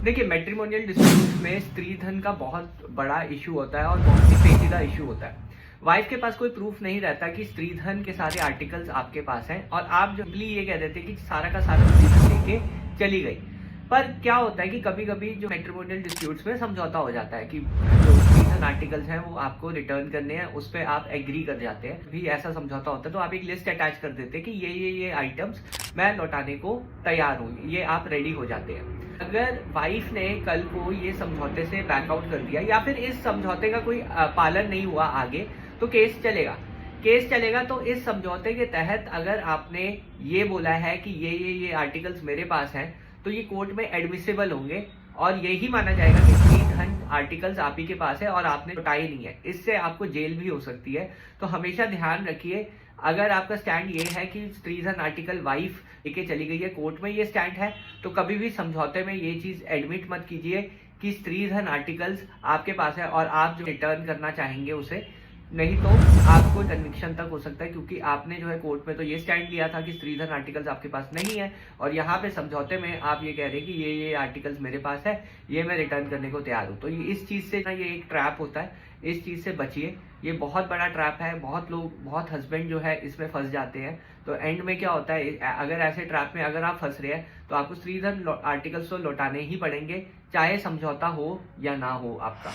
देखिए, matrimonial dispute में स्त्री धन का बहुत बड़ा इशू होता है और बहुत ही पेचीदा इशू होता है। वाइफ के पास कोई प्रूफ नहीं रहता कि स्त्री धन के सारे आर्टिकल्स आपके पास हैं और आप सिंपली ये कह देते कि सारा का सारा स्त्री धन लेके चली गई। पर क्या होता है कि कभी-कभी जो मैट्रिमोनियल डिस्प्यूट्स में समझौता हो जाता है कि जो स्त्री धन आर्टिकल्स हैं वो आपको रिटर्न करने हैं, उस पे आप एग्री कर जाते हैं। भी ऐसा समझौता होता है तो आप एक लिस्ट अटैच कर देते हैं कि ये आइटम्स मैं लौटाने को तैयार हूँ, ये आप रेडी हो जाते हैं। अगर वाइफ ने कल को ये समझौते से बैकआउट कर दिया या फिर इस समझौते का कोई पालन नहीं हुआ आगे, तो केस चलेगा। तो इस समझौते के तहत अगर आपने ये बोला है कि ये आर्टिकल्स मेरे पास हैं, तो ये कोर्ट में एडमिसिबल होंगे और यही माना जाएगा कि स्त्री धन आर्टिकल्स आप ही के पास है और आपने लौटाए नहीं है। इससे आपको जेल भी हो सकती है। तो हमेशा ध्यान रखिए, अगर आपका स्टैंड ये है कि स्त्री धन आर्टिकल वाइफ लेके चली गई है, कोर्ट में ये स्टैंड है, तो कभी भी समझौते में ये चीज एडमिट मत कीजिए कि स्त्री धन आर्टिकल्स आपके पास है और आप जो रिटर्न करना चाहेंगे उसे, नहीं तो आपको कन्विक्शन तक हो सकता है, क्योंकि आपने जो है कोर्ट में तो ये स्टैंड लिया था कि स्त्री धन आर्टिकल्स आपके पास नहीं है और यहाँ पे समझौते में आप ये कह रहे हैं कि ये आर्टिकल्स मेरे पास है, ये मैं रिटर्न करने को तैयार हूँ। तो ये इस चीज से ना, ये एक ट्रैप होता है, इस चीज से बचिए। ये बहुत बड़ा ट्रैप है, बहुत हस्बैंड जो है इसमें फंस जाते हैं। तो एंड में क्या होता है, अगर ऐसे ट्रैप में अगर आप फंस रहे हैं तो आपको स्त्री धन आर्टिकल्स तो लौटाने ही पड़ेंगे, चाहे समझौता हो या ना हो आपका।